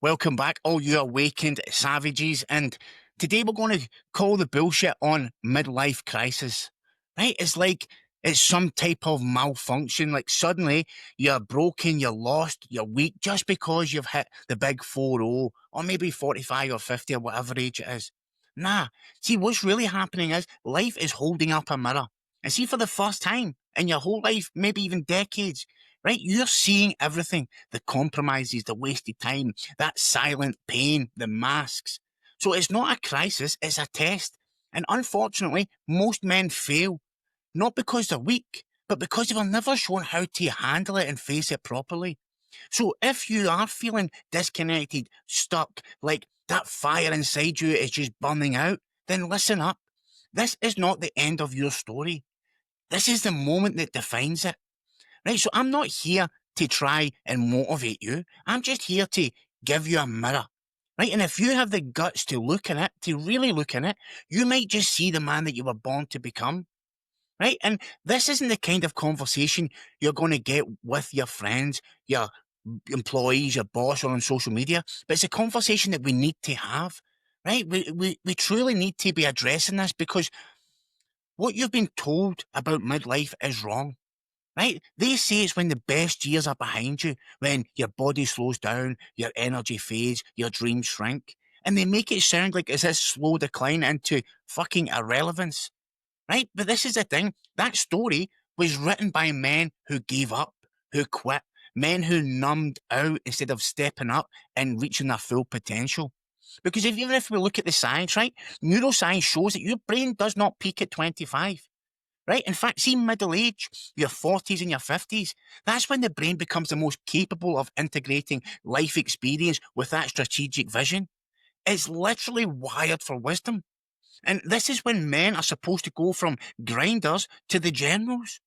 Welcome back, all you awakened savages. And today we're going to call the bullshit on midlife crisis. Right? It's like it's some type of malfunction. Like suddenly you're broken, you're lost, you're weak just because you've hit the big 40 or maybe 45 or 50 or whatever age it is. Nah. See, what's really happening is life is holding up a mirror. And see, for the first time in your whole life, maybe even decades, right? You're seeing everything, the compromises, the wasted time, that silent pain, the masks. So it's not a crisis, it's a test. And unfortunately, most men fail, not because they're weak, but because they were never shown how to handle it and face it properly. So if you are feeling disconnected, stuck, like that fire inside you is just burning out, then listen up. This is not the end of your story. This is the moment that defines it. Right, so I'm not here to try and motivate you. I'm just here to give you a mirror. Right, and if you have the guts to look in it, to really look in it, you might just see the man that you were born to become. Right, and this isn't the kind of conversation you're going to get with your friends, your employees, your boss, or on social media, but it's a conversation that we need to have. Right, we truly need to be addressing this because what you've been told about midlife is wrong. Right? They say it's when the best years are behind you, when your body slows down, your energy fades, your dreams shrink. And they make it sound like it's this slow decline into fucking irrelevance. Right? But this is the thing. That story was written by men who gave up, who quit, men who numbed out instead of stepping up and reaching their full potential. Because even if we look at the science, right, neuroscience shows that your brain does not peak at 25. Right? In fact, see middle age, your 40s and your 50s, that's when the brain becomes the most capable of integrating life experience with that strategic vision. It's literally wired for wisdom. And this is when men are supposed to go from grinders to the generals.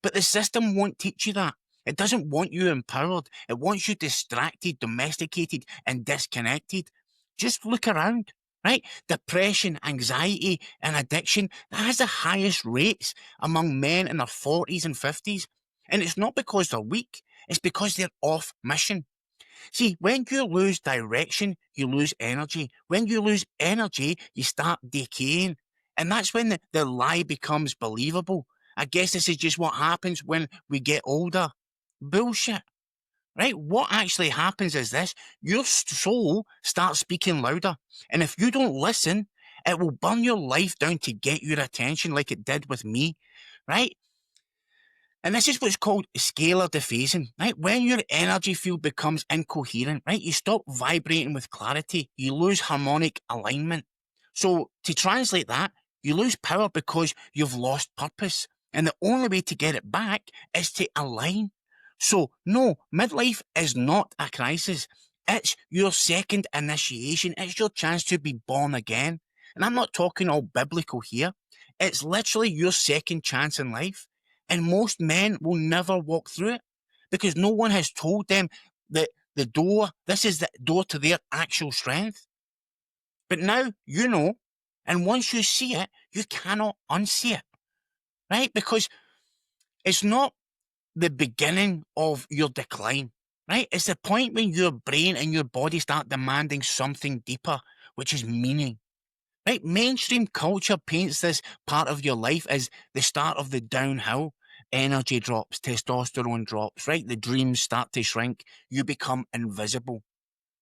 But the system won't teach you that. It doesn't want you empowered. It wants you distracted, domesticated, and disconnected. Just look around, right? Depression, anxiety, and addiction, that has the highest rates among men in their 40s and 50s. And it's not because they're weak, it's because they're off mission. See, when you lose direction, you lose energy. When you lose energy, you start decaying. And that's when the lie becomes believable. I guess this is just what happens when we get older. Bullshit. Right? What actually happens is this. Your soul starts speaking louder. And if you don't listen, it will burn your life down to get your attention like it did with me. Right? And this is what's called scalar dephasing, right? When your energy field becomes incoherent, right? You stop vibrating with clarity. You lose harmonic alignment. So to translate that, you lose power because you've lost purpose. And the only way to get it back is to align. So no, midlife is not a crisis. It's your second initiation. It's your chance to be born again. And I'm not talking all biblical here. It's literally your second chance in life. And most men will never walk through it because no one has told them that this is the door to their actual strength. But now you know, and once you see it, you cannot unsee it, right? Because it's not the beginning of your decline, right? It's the point when your brain and your body start demanding something deeper, which is meaning. Right? Mainstream culture paints this part of your life as the start of the downhill. Energy drops, testosterone drops, right? The dreams start to shrink. You become invisible,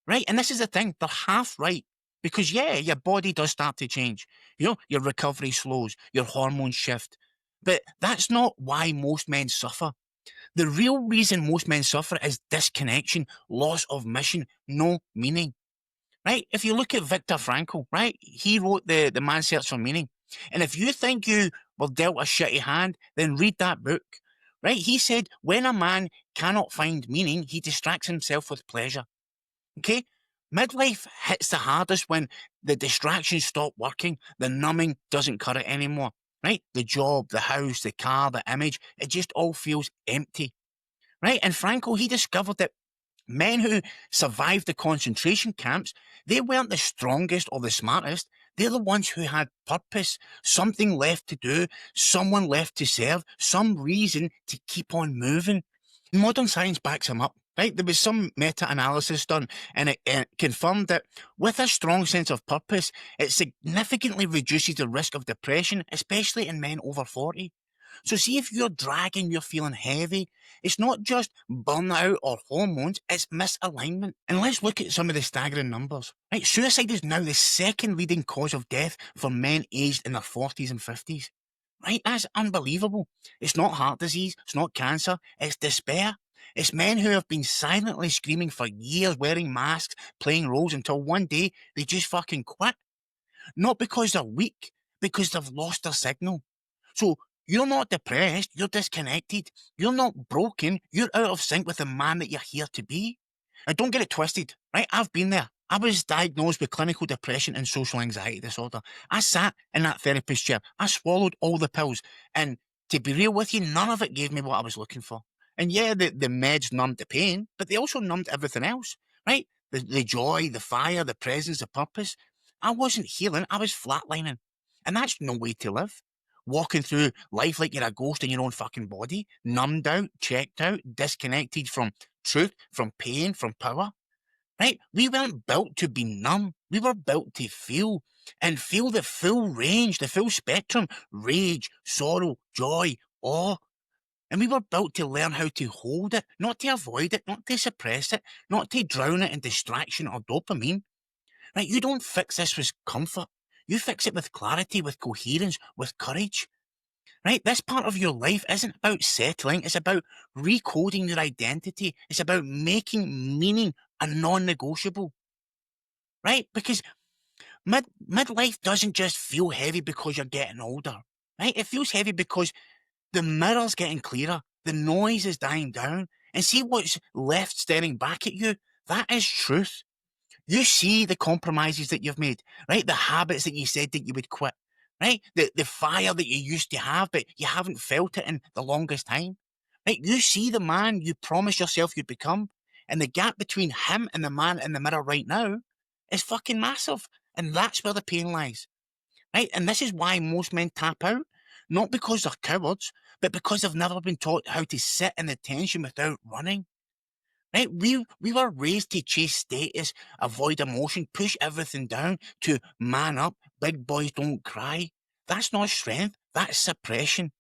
right? And this is the thing. They're half right. Because yeah, your body does start to change. You know, your recovery slows, your hormones shift. But that's not why most men suffer. The real reason most men suffer is disconnection, loss of mission, no meaning. Right? If you look at Viktor Frankl, right? He wrote the Man's Search for Meaning. And if you think you were dealt a shitty hand, then read that book. Right? He said, when a man cannot find meaning, he distracts himself with pleasure. Okay? Midlife hits the hardest when the distractions stop working, the numbing doesn't cut it anymore. Right? The job, the house, the car, the image, it just all feels empty. Right? And Frankl, he discovered that men who survived the concentration camps, they weren't the strongest or the smartest. They're the ones who had purpose, something left to do, someone left to serve, some reason to keep on moving. Modern science backs him up. right? There was some meta-analysis done, and it confirmed that with a strong sense of purpose, it significantly reduces the risk of depression, especially in men over 40. So see, if you're dragging, you're feeling heavy, it's not just burnout or hormones, it's misalignment. And let's look at some of the staggering numbers. Right, suicide is now the second leading cause of death for men aged in their 40s and 50s. Right, that's unbelievable. It's not heart disease, it's not cancer, it's despair. It's men who have been silently screaming for years, wearing masks, playing roles until one day they just fucking quit. Not because they're weak, because they've lost their signal. So you're not depressed, you're disconnected. You're not broken, you're out of sync with the man that you're here to be. Now, don't get it twisted, right? I've been there. I was diagnosed with clinical depression and social anxiety disorder. I sat in that therapist chair. I swallowed all the pills. And to be real with you, none of it gave me what I was looking for. And yeah, the meds numbed the pain, but they also numbed everything else, right? The joy, the fire, the presence, the purpose. I wasn't healing, I was flatlining. And that's no way to live. Walking through life like you're a ghost in your own fucking body, numbed out, checked out, disconnected from truth, from pain, from power. Right? We weren't built to be numb. We were built to feel and feel the full range, the full spectrum, rage, sorrow, joy, awe. And we were built to learn how to hold it, not to avoid it, not to suppress it, not to drown it in distraction or dopamine. Right? You don't fix this with comfort. You fix it with clarity, with coherence, with courage. Right? This part of your life isn't about settling. It's about recoding your identity. It's about making meaning a non-negotiable. Right? Because midlife doesn't just feel heavy because you're getting older. Right? It feels heavy because the mirror's getting clearer. The noise is dying down. And see what's left staring back at you? That is truth. You see the compromises that you've made, right? The habits that you said that you would quit, right? The fire that you used to have, but you haven't felt it in the longest time, right? You see the man you promised yourself you'd become, and the gap between him and the man in the mirror right now is fucking massive. And that's where the pain lies, right? And this is why most men tap out, not because they're cowards, but because they've never been taught how to sit in the tension without running. Right? We were raised to chase status, avoid emotion, push everything down, to man up, big boys don't cry. That's not strength, that's suppression.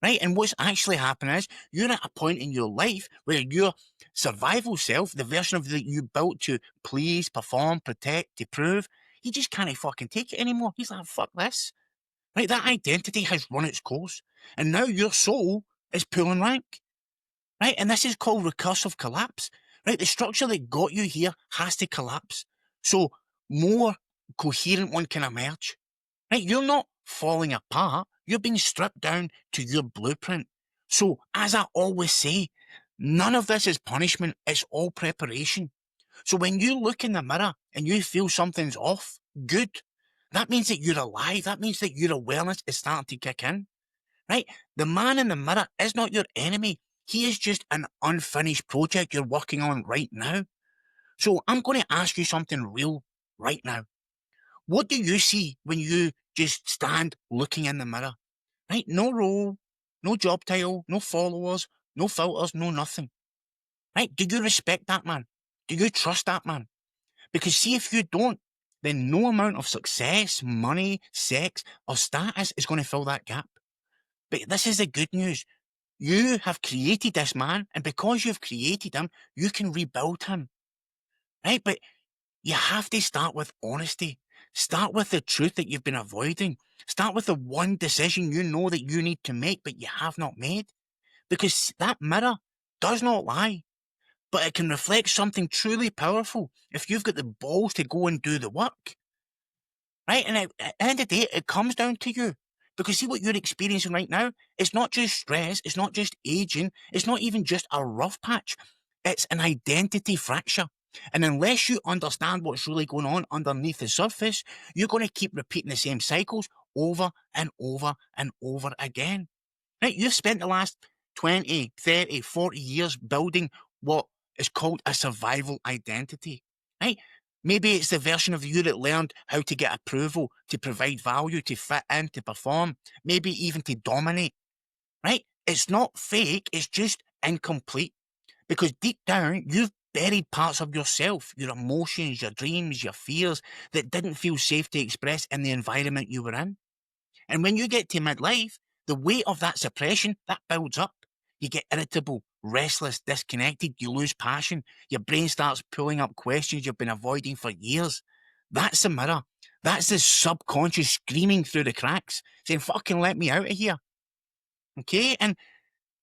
Right? And what's actually happening is you're at a point in your life where your survival self, the version of that you built to please, perform, protect, to prove, he just can't fucking take it anymore. He's like, fuck this. Right? That identity has run its course. And now your soul is pulling rank. Right? And this is called recursive collapse. Right? The structure that got you here has to collapse. So more coherent one can emerge. Right? You're not falling apart. You're being stripped down to your blueprint. So as I always say, none of this is punishment. It's all preparation. So when you look in the mirror and you feel something's off, good. That means that you're alive. That means that your awareness is starting to kick in. Right? The man in the mirror is not your enemy. He is just an unfinished project you're working on right now. So I'm going to ask you something real right now. What do you see when you just stand looking in the mirror? Right? No role, no job title, no followers, no filters, no nothing. Right? Do you respect that man? Do you trust that man? Because see, if you don't, then no amount of success, money, sex, or status is going to fill that gap. But this is the good news. You have created this man, and because you've created him, you can rebuild him. Right? But you have to start with honesty. Start with the truth that you've been avoiding. Start with the one decision you know that you need to make, but you have not made. Because that mirror does not lie, but it can reflect something truly powerful if you've got the balls to go and do the work. Right? And at the end of the day, it comes down to you. Because see what you're experiencing right now? It's not just stress. It's not just aging. It's not even just a rough patch. It's an identity fracture. And unless you understand what's really going on underneath the surface, you're going to keep repeating the same cycles over and over and over again. Right? You've spent the last 20, 30, 40 years building what is called a survival identity. Right? Maybe it's the version of you that learned how to get approval, to provide value, to fit in, to perform, maybe even to dominate. Right? It's not fake, it's just incomplete. Because deep down, you've buried parts of yourself, your emotions, your dreams, your fears that didn't feel safe to express in the environment you were in. And when you get to midlife, the weight of that suppression, that builds up. You get irritable, restless, disconnected, you lose passion, your brain starts pulling up questions you've been avoiding for years. That's the mirror. That's the subconscious screaming through the cracks, saying, fucking let me out of here. Okay? And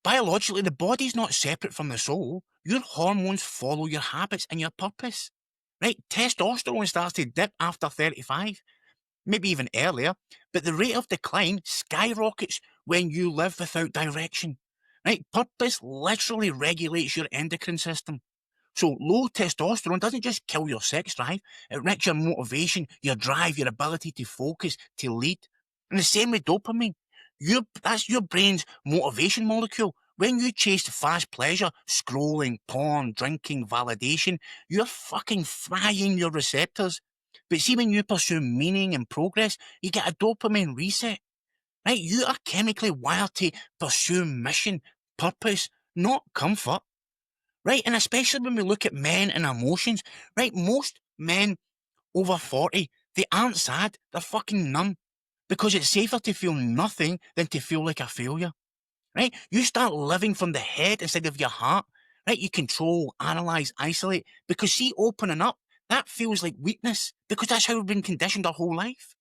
biologically, the body's not separate from the soul. Your hormones follow your habits and your purpose. Right? Testosterone starts to dip after 35, maybe even earlier, but the rate of decline skyrockets when you live without direction. Right? Purpose literally regulates your endocrine system. So low testosterone doesn't just kill your sex drive, it wrecks your motivation, your drive, your ability to focus, to lead. And the same with dopamine. That's your brain's motivation molecule. When you chase fast pleasure, scrolling, porn, drinking, validation, you're fucking frying your receptors. But see, when you pursue meaning and progress, you get a dopamine reset. Right? You are chemically wired to pursue mission, purpose, not comfort. Right? And especially when we look at men and emotions, right? Most men over 40, they aren't sad, they're fucking numb. Because it's safer to feel nothing than to feel like a failure. Right? You start living from the head instead of your heart. Right? You control, analyze, isolate. Because see, opening up, that feels like weakness. Because that's how we've been conditioned our whole life.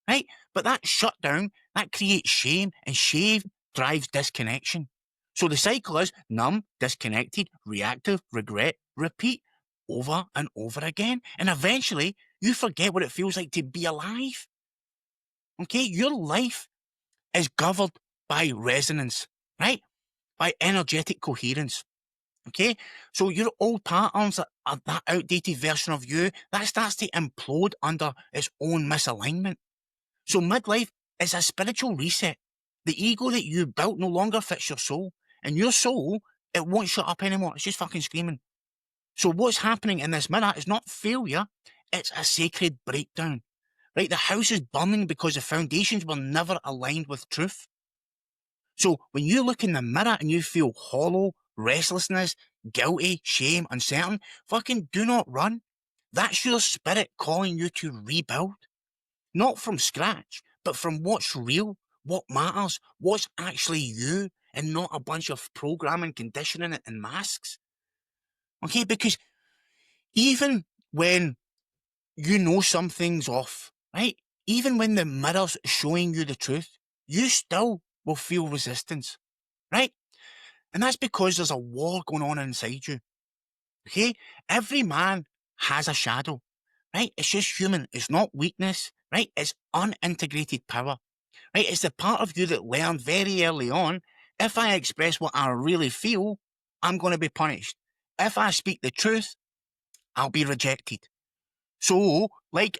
Right? But that shutdown, that creates shame, and shame drives disconnection. So the cycle is numb, disconnected, reactive, regret, repeat over and over again. And eventually, you forget what it feels like to be alive. Okay? Your life is governed by resonance, right? By energetic coherence. Okay? So your old patterns, that outdated version of you, that starts to implode under its own misalignment. So midlife is a spiritual reset. The ego that you built no longer fits your soul. And your soul, it won't shut up anymore. It's just fucking screaming. So what's happening in this mirror is not failure, it's a sacred breakdown. Right? The house is burning because the foundations were never aligned with truth. So when you look in the mirror and you feel hollow, restlessness, guilty, shame, uncertain, fucking do not run. That's your spirit calling you to rebuild. Not from scratch, but from what's real, what matters, what's actually you, and not a bunch of programming, conditioning, and masks. Okay, because even when you know something's off, right? Even when the mirror's showing you the truth, you still will feel resistance, right? And that's because there's a war going on inside you. Okay? Every man has a shadow, right? It's just human. It's not weakness, right? It's unintegrated power, right? It's the part of you that learned very early on, if I express what I really feel, I'm going to be punished. If I speak the truth, I'll be rejected. So, like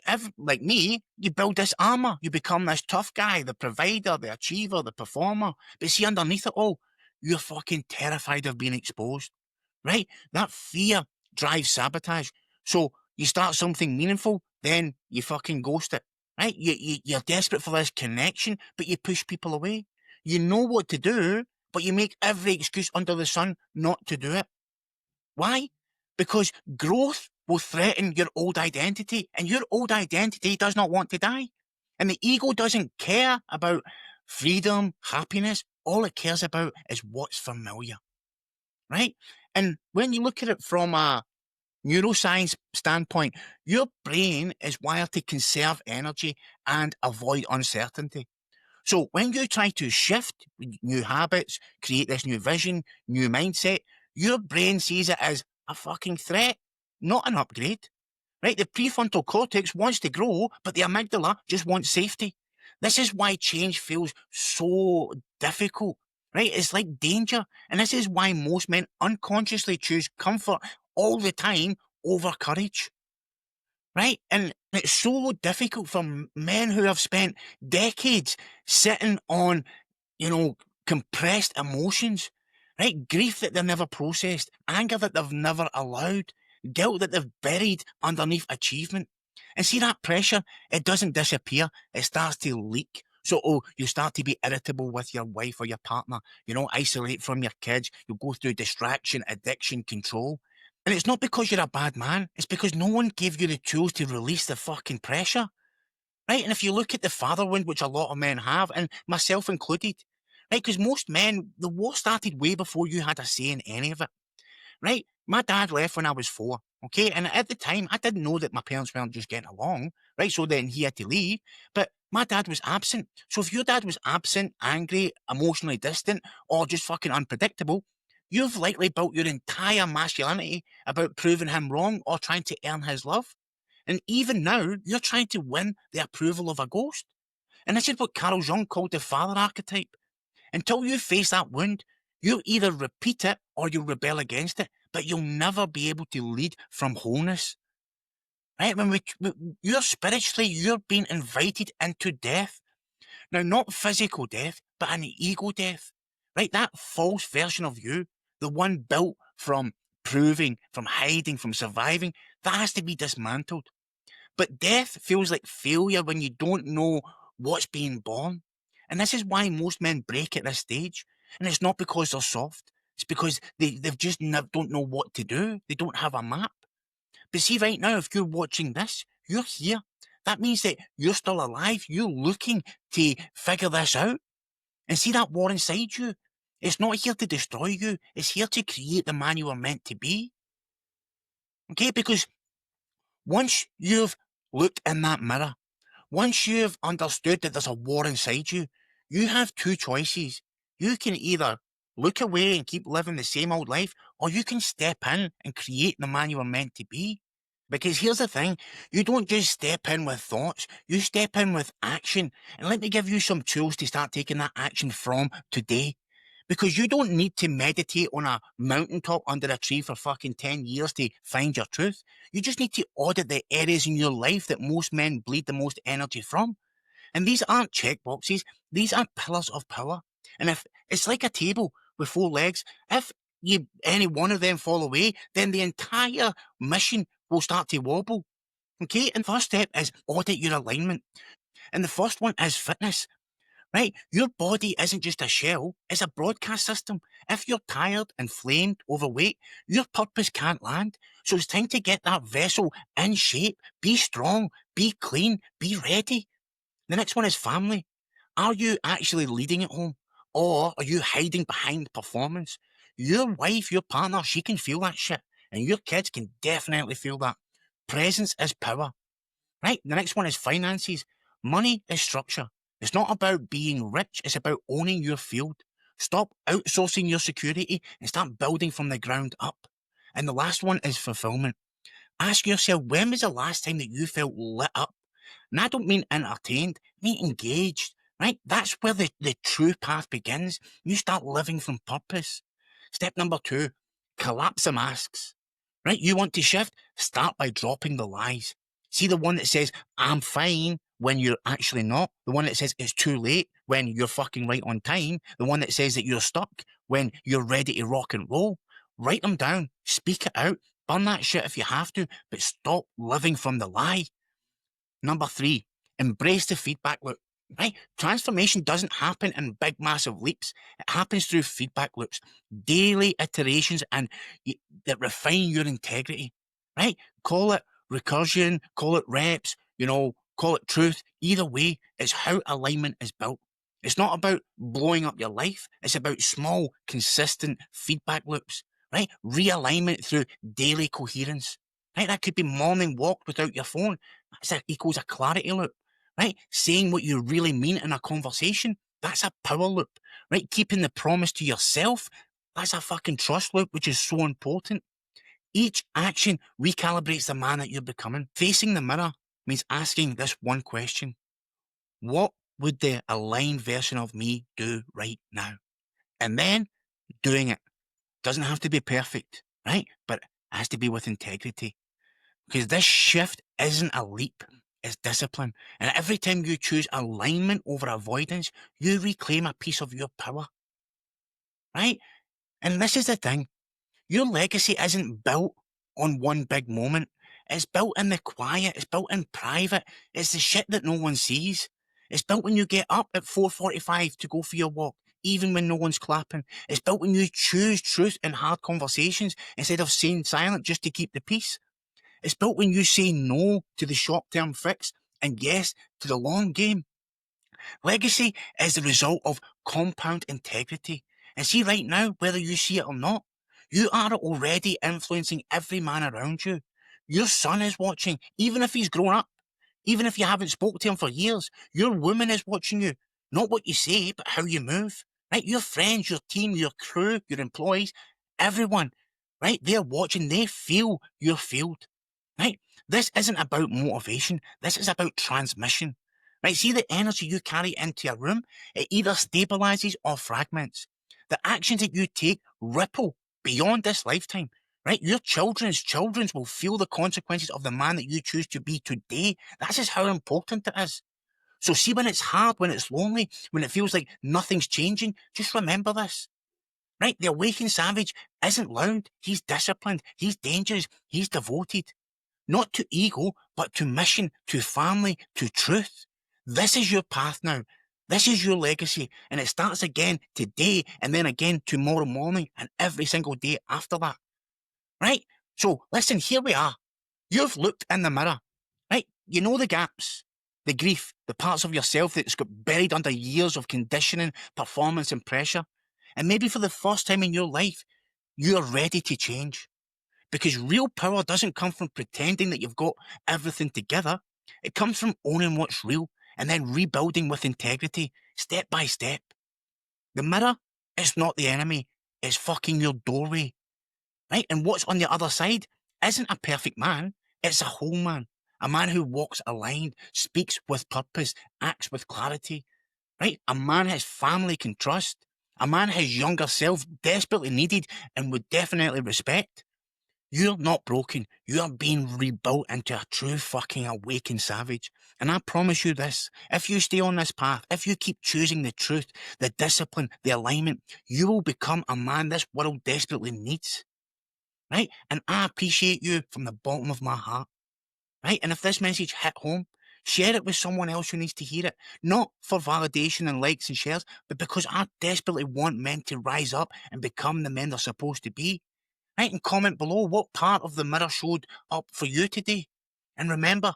me, you build this armor. You become this tough guy, the provider, the achiever, the performer. But see, underneath it all, you're fucking terrified of being exposed, right? That fear drives sabotage. So you start something meaningful, then you fucking ghost it, right? You're desperate for this connection, but you push people away. You know what to do, but you make every excuse under the sun not to do it. Why? Because growth will threaten your old identity, and your old identity does not want to die. And the ego doesn't care about freedom, happiness. All it cares about is what's familiar, right? And when you look at it from a neuroscience standpoint, your brain is wired to conserve energy and avoid uncertainty. So when you try to shift new habits, create this new vision, new mindset, your brain sees it as a fucking threat, not an upgrade. Right? The prefrontal cortex wants to grow, but the amygdala just wants safety. This is why change feels so difficult, right? It's like danger. And this is why most men unconsciously choose comfort all the time over courage. Right? And it's so difficult for men who have spent decades sitting on, compressed emotions, right? Grief that they've never processed, anger that they've never allowed, guilt that they've buried underneath achievement. And see that pressure, it doesn't disappear, it starts to leak. So, you start to be irritable with your wife or your partner, isolate from your kids, you'll go through distraction, addiction, control. And it's not because you're a bad man, it's because no one gave you the tools to release the fucking pressure, right? And if you look at the father wound, which a lot of men have, and myself included, right? Because most men, the war started way before you had a say in any of it, right? My dad left when I was 4, okay? And at the time, I didn't know that my parents weren't just getting along, right? So then he had to leave, but my dad was absent. So if your dad was absent, angry, emotionally distant, or just fucking unpredictable, you've likely built your entire masculinity about proving him wrong or trying to earn his love. And even now, you're trying to win the approval of a ghost. And this is what Carl Jung called the father archetype. Until you face that wound, you'll either repeat it or you'll rebel against it, but you'll never be able to lead from wholeness. Right? You're spiritually, you're being invited into death. Now, not physical death, but an ego death. Right? That false version of you, the one built from proving, from hiding, from surviving, that has to be dismantled. But death feels like failure when you don't know what's being born. And this is why most men break at this stage. And it's not because they're soft. It's because they've just don't know what to do. They don't have a map. But see, right now, if you're watching this, you're here. That means that you're still alive. You're looking to figure this out. And see that war inside you? It's not here to destroy you. It's here to create the man you were meant to be. Okay? Because once you've looked in that mirror, once you've understood that there's a war inside you, you have two choices. You can either look away and keep living the same old life, or you can step in and create the man you were meant to be. Because here's the thing, you don't just step in with thoughts, you step in with action. And let me give you some tools to start taking that action from today. Because you don't need to meditate on a mountaintop under a tree for fucking 10 years to find your truth. You just need to audit the areas in your life that most men bleed the most energy from. And these aren't checkboxes, these are pillars of power. And if it's like a table with 4 legs, if any one of them fall away, then the entire mission will start to wobble. Okay, and first step is audit your alignment. And the first one is fitness. Right? Your body isn't just a shell, it's a broadcast system. If you're tired, inflamed, overweight, your purpose can't land. So it's time to get that vessel in shape. Be strong, be clean, be ready. The next one is family. Are you actually leading at home? Or are you hiding behind performance? Your wife, your partner, she can feel that shit. And your kids can definitely feel that. Presence is power. Right? The next one is finances. Money is structure. It's not about being rich, it's about owning your field. Stop outsourcing your security and start building from the ground up. And the last one is fulfillment. Ask yourself, when was the last time that you felt lit up? And I don't mean entertained, I mean engaged, right? That's where the true path begins. You start living from purpose. Step number 2, collapse the masks, right? You want to shift? Start by dropping the lies. See the one that says, I'm fine, when you're actually not. The one that says it's too late when you're fucking right on time. The one that says that you're stuck when you're ready to rock and roll. Write them down. Speak it out. Burn that shit if you have to, but stop living from the lie. Number 3, embrace the feedback loop. Right? Transformation doesn't happen in big, massive leaps. It happens through feedback loops, daily iterations, and that refine your integrity. Right? Call it recursion, call it reps, call it truth. Either way, it's how alignment is built. It's not about blowing up your life. It's about small, consistent feedback loops. Right? Realignment through daily coherence. Right? That could be morning walk without your phone. That equals a clarity loop. Right? Saying what you really mean in a conversation. That's a power loop. Right? Keeping the promise to yourself. That's a fucking trust loop, which is so important. Each action recalibrates the man that you're becoming. Facing the mirror means asking this one question. What would the aligned version of me do right now? And then doing it. Doesn't have to be perfect, right? But it has to be with integrity. Because this shift isn't a leap, it's discipline. And every time you choose alignment over avoidance, you reclaim a piece of your power, right? And this is the thing. Your legacy isn't built on one big moment. It's built in the quiet. It's built in private. It's the shit that no one sees. It's built when you get up at 4:45 to go for your walk, even when no one's clapping. It's built when you choose truth in hard conversations instead of staying silent just to keep the peace. It's built when you say no to the short-term fix and yes to the long game. Legacy is the result of compound integrity. And see, right now, whether you see it or not, you are already influencing every man around you. Your son is watching, even if he's grown up, even if you haven't spoke to him for years. Your woman is watching you, not what you say, but how you move. Right? Your friends, your team, your crew, your employees, everyone, right? They're watching, they feel your field. Right? This isn't about motivation. This is about transmission. Right? See the energy you carry into a room, it either stabilizes or fragments. The actions that you take ripple beyond this lifetime. Right? Your children's will feel the consequences of the man that you choose to be today. That's just how important it is. So see, when it's hard, when it's lonely, when it feels like nothing's changing, just remember this. Right? The awakened savage isn't loud. He's disciplined. He's dangerous. He's devoted. Not to ego, but to mission, to family, to truth. This is your path now. This is your legacy. And it starts again today and then again tomorrow morning and every single day after that. Right? So listen, here we are. You've looked in the mirror. Right? You know the gaps, the grief, the parts of yourself that's got buried under years of conditioning, performance and pressure. And maybe for the first time in your life, you're ready to change. Because real power doesn't come from pretending that you've got everything together. It comes from owning what's real and then rebuilding with integrity, step by step. The mirror is not the enemy. It's fucking your doorway. Right? And what's on the other side isn't a perfect man. It's a whole man. A man who walks aligned, speaks with purpose, acts with clarity. Right? A man his family can trust. A man his younger self desperately needed and would definitely respect. You're not broken. You are being rebuilt into a true fucking awakened savage. And I promise you this, if you stay on this path, if you keep choosing the truth, the discipline, the alignment, you will become a man this world desperately needs. Right? And I appreciate you from the bottom of my heart. Right? And if this message hit home, share it with someone else who needs to hear it. Not for validation and likes and shares, but because I desperately want men to rise up and become the men they're supposed to be. Right, and comment below what part of the mirror showed up for you today. And remember,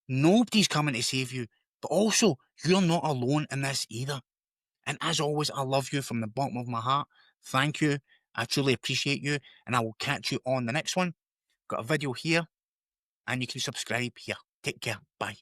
nobody's coming to save you, but also you're not alone in this either. And as always, I love you from the bottom of my heart. Thank you. I truly appreciate you, and I will catch you on the next one. Got a video here, and you can subscribe here. Take care. Bye.